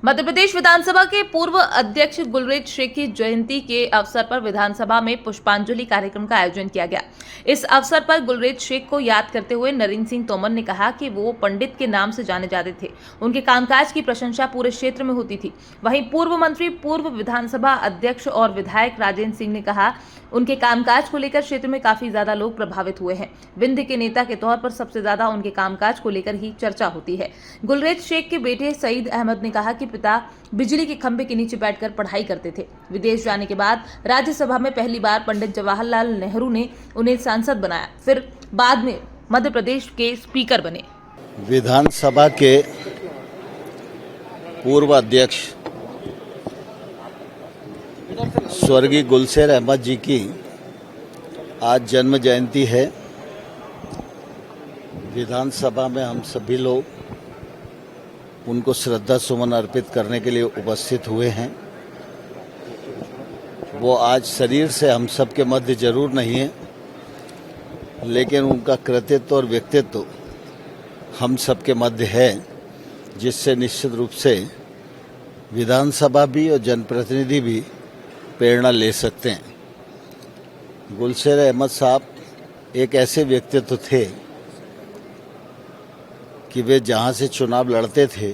मध्य प्रदेश विधानसभा के पूर्व अध्यक्ष गुलरेज शेख की जयंती के अवसर पर विधानसभा में पुष्पांजलि कार्यक्रम का आयोजन किया गया। इस अवसर पर गुलरेज शेख को याद करते हुए नरेंद्र सिंह तोमर ने कहा कि वो पंडित के नाम से जाने जाते थे। उनके कामकाज की प्रशंसा पूरे क्षेत्र में होती थी। वहीं पूर्व मंत्री, पूर्व विधानसभा अध्यक्ष और विधायक राजेंद्र सिंह ने कहा, उनके कामकाज को लेकर क्षेत्र में काफी ज्यादा लोग प्रभावित हुए हैं। विंध्य के नेता के तौर पर सबसे ज्यादा उनके कामकाज को लेकर ही चर्चा होती है। गुलरेज शेख के बेटे सईद अहमद ने कहा कि पिता बिजली के खंभे के नीचे बैठकर पढ़ाई करते थे। विदेश जाने के बाद राज्यसभा में पहली बार पंडित जवाहरलाल नेहरू ने उन्हें सांसद बनाया, फिर बाद में मध्य प्रदेश के स्पीकर बने। विधानसभा के पूर्व अध्यक्ष स्वर्गीय गुलशेर अहमद जी की आज जन्म जयंती है। विधानसभा में हम सभी लोग उनको श्रद्धा सुमन अर्पित करने के लिए उपस्थित हुए हैं। वो आज शरीर से हम सब के मध्य जरूर नहीं है, लेकिन उनका कृतित्व और व्यक्तित्व हम सब के मध्य है, जिससे निश्चित रूप से विधानसभा भी और जनप्रतिनिधि भी प्रेरणा ले सकते हैं। गुलशेर अहमद साहब एक ऐसे व्यक्तित्व थे कि वे जहाँ से चुनाव लड़ते थे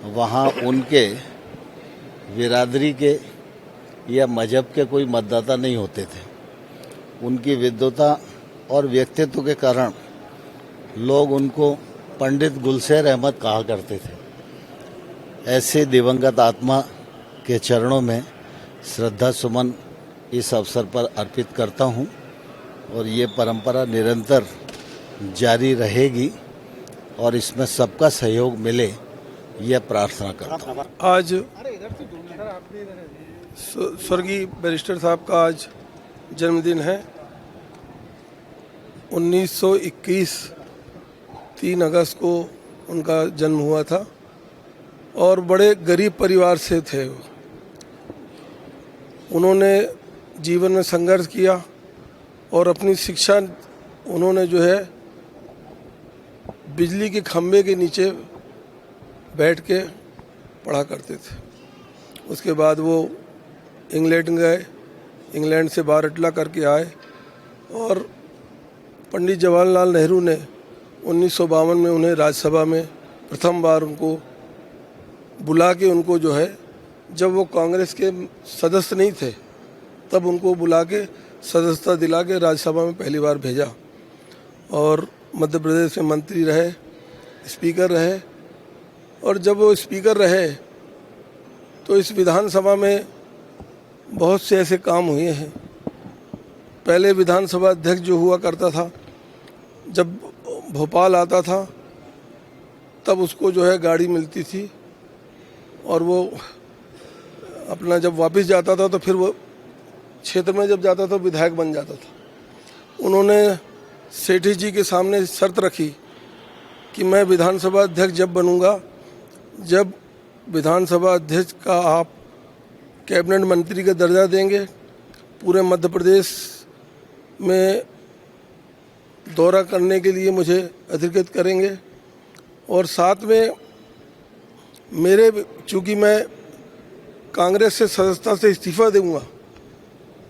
वहाँ उनके बिरादरी के या मजहब के कोई मतदाता नहीं होते थे। उनकी विद्वता और व्यक्तित्व के कारण लोग उनको पंडित गुलशेर अहमद कहा करते थे। ऐसे दिवंगत आत्मा के चरणों में श्रद्धा सुमन इस अवसर पर अर्पित करता हूँ और ये परंपरा निरंतर जारी रहेगी और इसमें सबका सहयोग मिले, यह प्रार्थना करता हूँ। आज स्वर्गीय बैरिस्टर साहब का आज जन्मदिन है। 1921 3 अगस्त को उनका जन्म हुआ था और बड़े गरीब परिवार से थे। उन्होंने जीवन में संघर्ष किया और अपनी शिक्षा उन्होंने जो है बिजली के खंभे के नीचे बैठ के पढ़ा करते थे। उसके बाद वो इंग्लैंड गए, इंग्लैंड से बारटला करके आए और पंडित जवाहरलाल नेहरू ने 1952 में उन्हें राज्यसभा में प्रथम बार उनको बुला के उनको जो है, जब वो कांग्रेस के सदस्य नहीं थे तब उनको बुला के सदस्यता दिला के राज्यसभा में पहली बार भेजा और मध्य प्रदेश में मंत्री रहे, स्पीकर रहे। और जब वो स्पीकर रहे तो इस विधानसभा में बहुत से ऐसे काम हुए हैं। पहले विधानसभा अध्यक्ष जो हुआ करता था, जब भोपाल आता था तब उसको जो है गाड़ी मिलती थी और वो अपना जब वापस जाता था तो फिर वो क्षेत्र में जब जाता था विधायक बन जाता था। उन्होंने सेठी जी के सामने शर्त रखी कि मैं विधानसभा अध्यक्ष जब बनूंगा, जब विधानसभा अध्यक्ष का आप कैबिनेट मंत्री का दर्जा देंगे, पूरे मध्य प्रदेश में दौरा करने के लिए मुझे अधिकृत करेंगे और साथ में मेरे, चूँकि मैं कांग्रेस से सदस्यता से इस्तीफा दूंगा,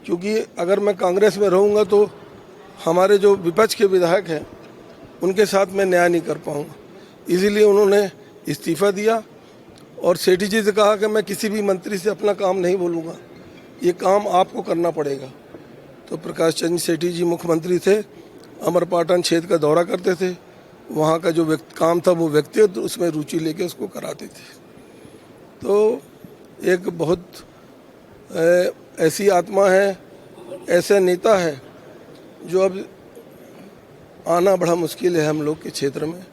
क्योंकि अगर मैं कांग्रेस में रहूंगा तो हमारे जो विपक्ष के विधायक हैं उनके साथ मैं न्याय नहीं कर पाऊंगा। इसीलिए उन्होंने इस्तीफा दिया और सेठी जी से कहा कि मैं किसी भी मंत्री से अपना काम नहीं बोलूँगा, ये काम आपको करना पड़ेगा। तो प्रकाश चंद्र सेठी जी मुख्यमंत्री थे, अमरपाटन क्षेत्र का दौरा करते थे, वहाँ का जो काम था वो व्यक्तिगत उसमें रुचि लेके उसको कराते थे। तो एक बहुत ऐसी आत्मा है, ऐसा नेता है जो अब आना बड़ा मुश्किल है हम लोग के क्षेत्र में।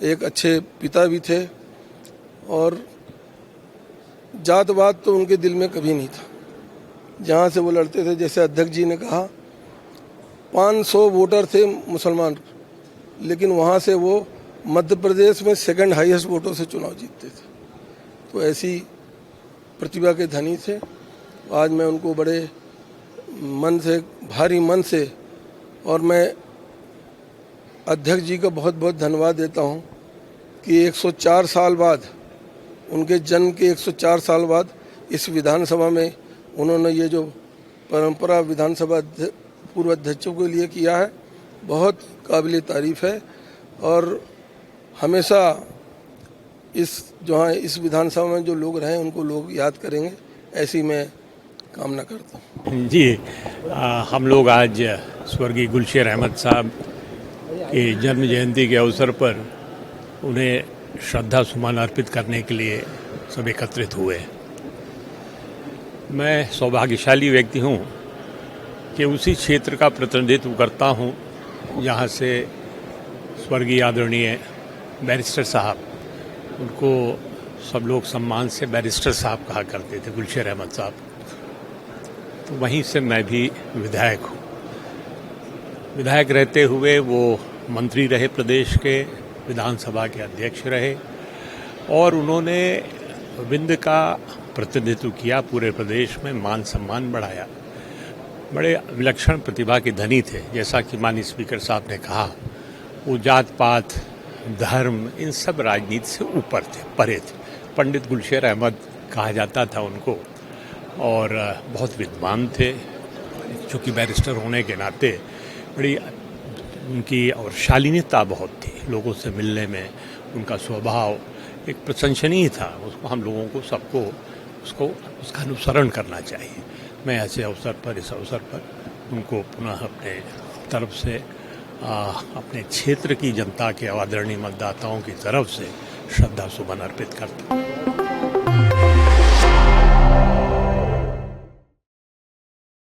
एक अच्छे पिता भी थे और जातवाद तो उनके दिल में कभी नहीं था। जहाँ से वो लड़ते थे, जैसे अध्यक्ष जी ने कहा, 500 वोटर थे मुसलमान, लेकिन वहाँ से वो मध्य प्रदेश में सेकंड हाईएस्ट वोटों से चुनाव जीतते थे। तो ऐसी प्रतिभा के धनी थे। आज मैं उनको बड़े मन से, भारी मन से, और मैं अध्यक्ष जी का बहुत बहुत धन्यवाद देता हूँ कि 104 साल बाद उनके जन्म के 104 साल बाद इस विधानसभा में उन्होंने ये जो परंपरा विधानसभा पूर्व अध्यक्षों के लिए किया है, बहुत काबिल तारीफ है। और हमेशा इस विधानसभा में जो लोग रहे उनको लोग याद करेंगे, ऐसी मैं कामना करता हूँ। जी, हम लोग आज स्वर्गीय गुलशेर अहमद साहब की जन्म जयंती के अवसर पर उन्हें श्रद्धा सुमन अर्पित करने के लिए सब एकत्रित हुए। मैं सौभाग्यशाली व्यक्ति हूँ कि उसी क्षेत्र का प्रतिनिधित्व करता हूँ जहाँ से स्वर्गीय आदरणीय बैरिस्टर साहब, उनको सब लोग सम्मान से बैरिस्टर साहब कहा करते थे, गुलशेर अहमद साहब, तो वहीं से मैं भी विधायक हूँ। विधायक रहते हुए वो मंत्री रहे, प्रदेश के विधानसभा के अध्यक्ष रहे और उन्होंने विंध्य का प्रतिनिधित्व किया, पूरे प्रदेश में मान सम्मान बढ़ाया। बड़े विलक्षण प्रतिभा के धनी थे। जैसा कि माननीय स्पीकर साहब ने कहा, वो जात पात, धर्म, इन सब राजनीति से ऊपर थे, परे थे। पंडित गुलशेर अहमद कहा जाता था उनको, और बहुत विद्वान थे। चूँकि बैरिस्टर होने के नाते बड़ी उनकी और शालीनता बहुत थी, लोगों से मिलने में उनका स्वभाव एक प्रशंसनीय था। उसको हम लोगों को सबको उसका अनुसरण करना चाहिए। मैं ऐसे अवसर पर, इस अवसर पर उनको पुनः अपने तरफ से अपने क्षेत्र की जनता के आदरणीय मतदाताओं की तरफ से श्रद्धा सुमन अर्पित करता हूँ।